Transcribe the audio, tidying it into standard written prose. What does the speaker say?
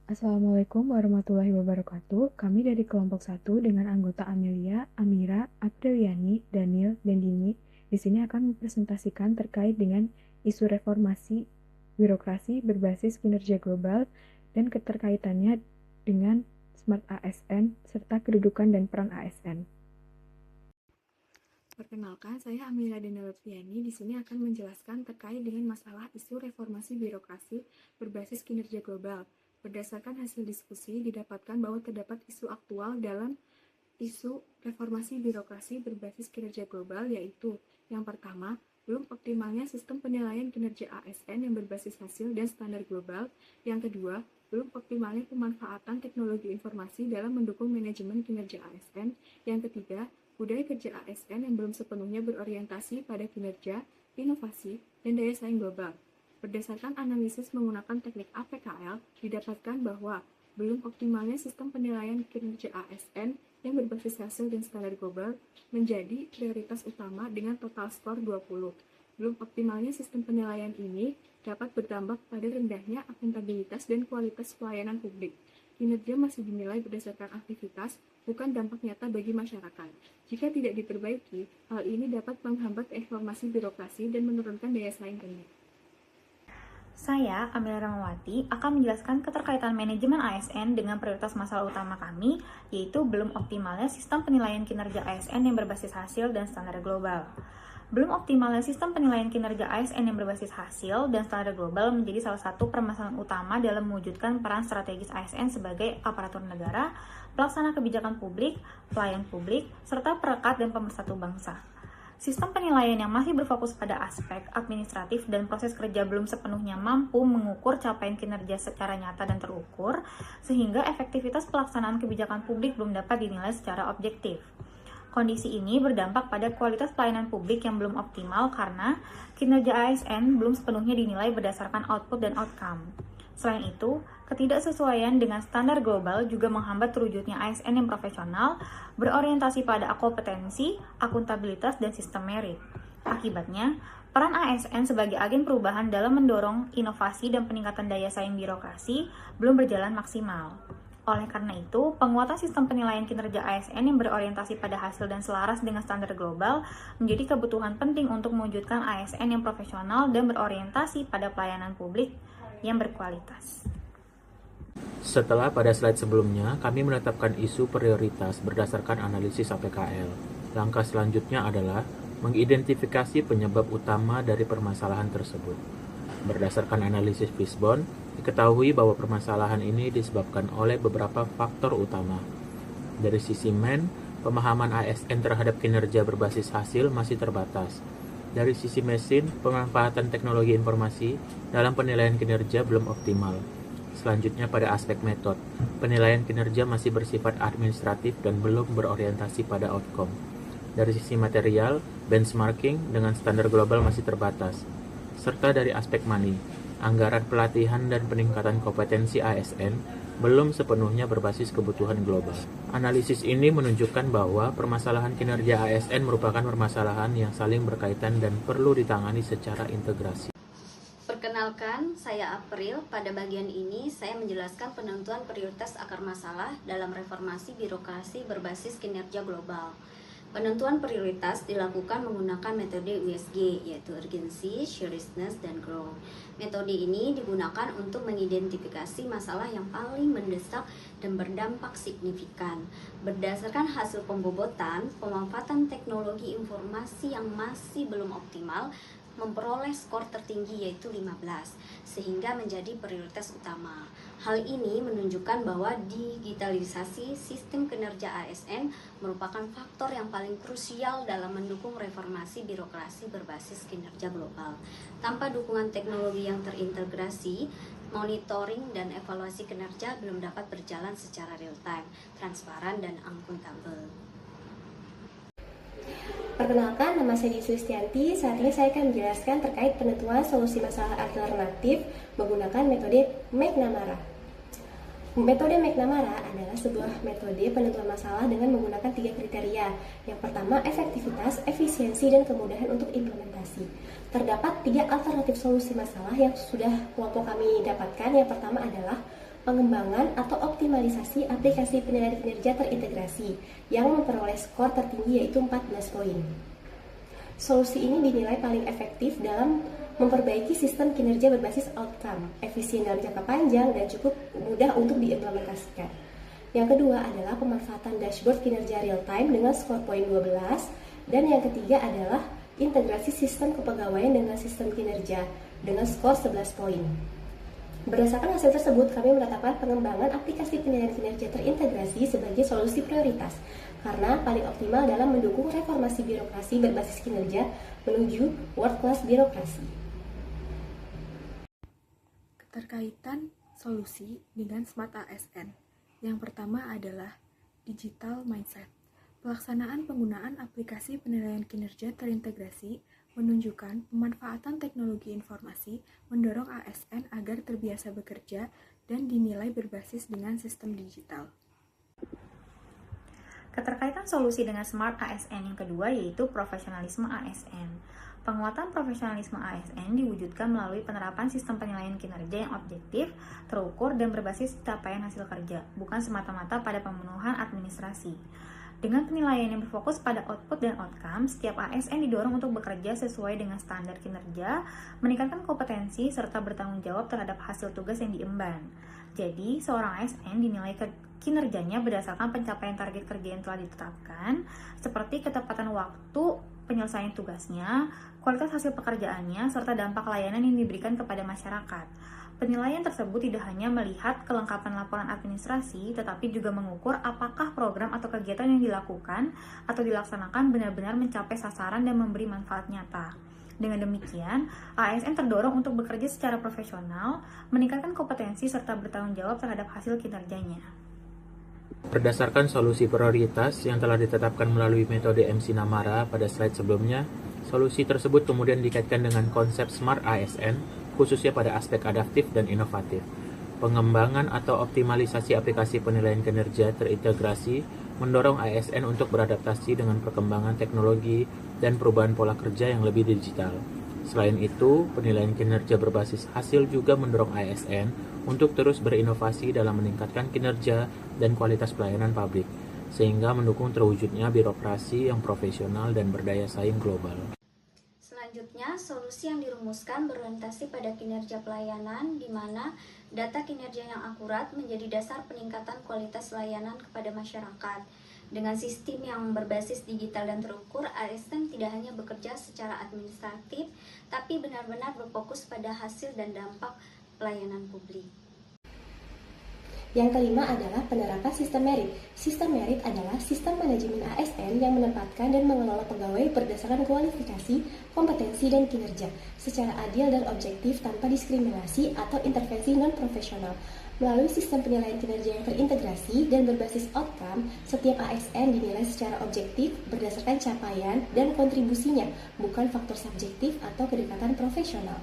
Assalamualaikum warahmatullahi wabarakatuh. Kami dari kelompok 1 dengan anggota Amelia, Amira, Apriliani, Daniel, dan Dini di sini akan mempresentasikan terkait dengan isu reformasi birokrasi berbasis kinerja global dan keterkaitannya dengan Smart ASN serta kedudukan dan peran ASN. Perkenalkan, saya Amira Daniel Apriliani di sini akan menjelaskan terkait dengan masalah isu reformasi birokrasi berbasis kinerja global. Berdasarkan hasil diskusi, didapatkan bahwa terdapat isu aktual dalam isu reformasi birokrasi berbasis kinerja global, yaitu yang pertama, belum optimalnya sistem penilaian kinerja ASN yang berbasis hasil dan standar global. Yang kedua, belum optimalnya pemanfaatan teknologi informasi dalam mendukung manajemen kinerja ASN. Yang ketiga, budaya kerja ASN yang belum sepenuhnya berorientasi pada kinerja, inovasi, dan daya saing global. Berdasarkan analisis menggunakan teknik APKL, didapatkan bahwa belum optimalnya sistem penilaian kinerja ASN yang berbasis hasil dan standar global menjadi prioritas utama dengan total skor 20. Belum optimalnya sistem penilaian ini dapat berdampak pada rendahnya akuntabilitas dan kualitas pelayanan publik. Kinerja masih dinilai berdasarkan aktivitas, bukan dampak nyata bagi masyarakat. Jika tidak diperbaiki, hal ini dapat menghambat reformasi birokrasi dan menurunkan daya saing kerja. Saya, Amelia Ramawati, akan menjelaskan keterkaitan manajemen ASN dengan prioritas masalah utama kami, yaitu belum optimalnya sistem penilaian kinerja ASN yang berbasis hasil dan standar global. Belum optimalnya sistem penilaian kinerja ASN yang berbasis hasil dan standar global menjadi salah satu permasalahan utama dalam mewujudkan peran strategis ASN sebagai aparatur negara, pelaksana kebijakan publik, pelayan publik, serta perekat dan pemersatu bangsa. Sistem penilaian yang masih berfokus pada aspek administratif dan proses kerja belum sepenuhnya mampu mengukur capaian kinerja secara nyata dan terukur, sehingga efektivitas pelaksanaan kebijakan publik belum dapat dinilai secara objektif. Kondisi ini berdampak pada kualitas pelayanan publik yang belum optimal karena kinerja ASN belum sepenuhnya dinilai berdasarkan output dan outcome. Selain itu, ketidaksesuaian dengan standar global juga menghambat terwujudnya ASN yang profesional, berorientasi pada kompetensi, akuntabilitas, dan sistem merit. Akibatnya, peran ASN sebagai agen perubahan dalam mendorong inovasi dan peningkatan daya saing birokrasi belum berjalan maksimal. Oleh karena itu, penguatan sistem penilaian kinerja ASN yang berorientasi pada hasil dan selaras dengan standar global menjadi kebutuhan penting untuk mewujudkan ASN yang profesional dan berorientasi pada pelayanan publik yang berkualitas. Setelah pada slide sebelumnya, kami menetapkan isu prioritas berdasarkan analisis APKL. Langkah selanjutnya adalah mengidentifikasi penyebab utama dari permasalahan tersebut. Berdasarkan analisis Fishbone, diketahui bahwa permasalahan ini disebabkan oleh beberapa faktor utama. Dari sisi pemahaman ASN terhadap kinerja berbasis hasil masih terbatas. Dari sisi mesin, pemanfaatan teknologi informasi dalam penilaian kinerja belum optimal. Selanjutnya pada aspek metode, penilaian kinerja masih bersifat administratif dan belum berorientasi pada outcome. Dari sisi material, benchmarking dengan standar global masih terbatas. Serta dari aspek money, anggaran pelatihan dan peningkatan kompetensi ASN belum sepenuhnya berbasis kebutuhan global. Analisis ini menunjukkan bahwa permasalahan kinerja ASN merupakan permasalahan yang saling berkaitan dan perlu ditangani secara integrasi. Perkenalkan, saya April. Pada bagian ini, saya menjelaskan penentuan prioritas akar masalah dalam reformasi birokrasi berbasis kinerja global. Penentuan prioritas dilakukan menggunakan metode USG, yaitu Urgency, Seriousness, dan Growth. Metode ini digunakan untuk mengidentifikasi masalah yang paling mendesak dan berdampak signifikan. Berdasarkan hasil pembobotan, pemanfaatan teknologi informasi yang masih belum optimal memperoleh skor tertinggi yaitu 15, sehingga menjadi prioritas utama. Hal ini menunjukkan bahwa digitalisasi sistem kinerja ASN merupakan faktor yang paling krusial dalam mendukung reformasi birokrasi berbasis kinerja global. Tanpa dukungan teknologi yang terintegrasi, monitoring dan evaluasi kinerja belum dapat berjalan secara real-time, transparan, dan akuntabel. Perkenalkan, nama saya Sulistianti. Saat ini saya akan menjelaskan terkait penentuan solusi masalah alternatif menggunakan metode McNamara. Metode McNamara adalah sebuah metode penentuan masalah dengan menggunakan 3 kriteria. Yang pertama, efektivitas, efisiensi, dan kemudahan untuk implementasi. Terdapat 3 alternatif solusi masalah yang sudah kelompok kami dapatkan. Yang pertama adalah pengembangan atau optimalisasi aplikasi penilaian kinerja terintegrasi yang memperoleh skor tertinggi yaitu 14 poin. Solusi ini dinilai paling efektif dalam memperbaiki sistem kinerja berbasis outcome, efisien dalam jangka panjang, dan cukup mudah untuk diimplementasikan. Yang kedua adalah pemanfaatan dashboard kinerja real time dengan skor poin 12, dan yang ketiga adalah integrasi sistem kepegawaian dengan sistem kinerja dengan skor 11 poin. Berdasarkan hasil tersebut, kami menetapkan pengembangan aplikasi penilaian kinerja terintegrasi sebagai solusi prioritas karena paling optimal dalam mendukung reformasi birokrasi berbasis kinerja menuju world class birokrasi. Keterkaitan solusi dengan Smart ASN. Yang pertama adalah digital mindset. Pelaksanaan penggunaan aplikasi penilaian kinerja terintegrasi menunjukkan pemanfaatan teknologi informasi mendorong ASN agar terbiasa bekerja dan dinilai berbasis dengan sistem digital. Keterkaitan solusi dengan Smart ASN yang kedua yaitu profesionalisme ASN. Penguatan profesionalisme ASN diwujudkan melalui penerapan sistem penilaian kinerja yang objektif, terukur, dan berbasis capaian hasil kerja, bukan semata-mata pada pemenuhan administrasi. Dengan penilaian yang berfokus pada output dan outcome, setiap ASN didorong untuk bekerja sesuai dengan standar kinerja, meningkatkan kompetensi, serta bertanggung jawab terhadap hasil tugas yang diemban. Jadi, seorang ASN dinilai kinerjanya berdasarkan pencapaian target kerja yang telah ditetapkan, seperti ketepatan waktu penyelesaian tugasnya, kualitas hasil pekerjaannya, serta dampak layanan yang diberikan kepada masyarakat. Penilaian tersebut tidak hanya melihat kelengkapan laporan administrasi, tetapi juga mengukur apakah program atau kegiatan yang dilakukan atau dilaksanakan benar-benar mencapai sasaran dan memberi manfaat nyata. Dengan demikian, ASN terdorong untuk bekerja secara profesional, meningkatkan kompetensi, serta bertanggung jawab terhadap hasil kinerjanya. Berdasarkan solusi prioritas yang telah ditetapkan melalui metode MC Namara pada slide sebelumnya, solusi tersebut kemudian dikaitkan dengan konsep Smart ASN, khususnya pada aspek adaptif dan inovatif. Pengembangan atau optimalisasi aplikasi penilaian kinerja terintegrasi mendorong ASN untuk beradaptasi dengan perkembangan teknologi dan perubahan pola kerja yang lebih digital. Selain itu, penilaian kinerja berbasis hasil juga mendorong ASN untuk terus berinovasi dalam meningkatkan kinerja dan kualitas pelayanan publik, sehingga mendukung terwujudnya birokrasi yang profesional dan berdaya saing global. Selanjutnya, solusi yang dirumuskan berorientasi pada kinerja pelayanan, di mana data kinerja yang akurat menjadi dasar peningkatan kualitas layanan kepada masyarakat. Dengan sistem yang berbasis digital dan terukur, ASN tidak hanya bekerja secara administratif, tapi benar-benar berfokus pada hasil dan dampak pelayanan publik. Yang kelima adalah penerapan sistem merit. Sistem merit adalah sistem manajemen ASN yang menempatkan dan mengelola pegawai berdasarkan kualifikasi, kompetensi, dan kinerja secara adil dan objektif tanpa diskriminasi atau intervensi non-profesional. Melalui sistem penilaian kinerja yang terintegrasi dan berbasis outcome, setiap ASN dinilai secara objektif berdasarkan capaian dan kontribusinya, bukan faktor subjektif atau kedekatan profesional.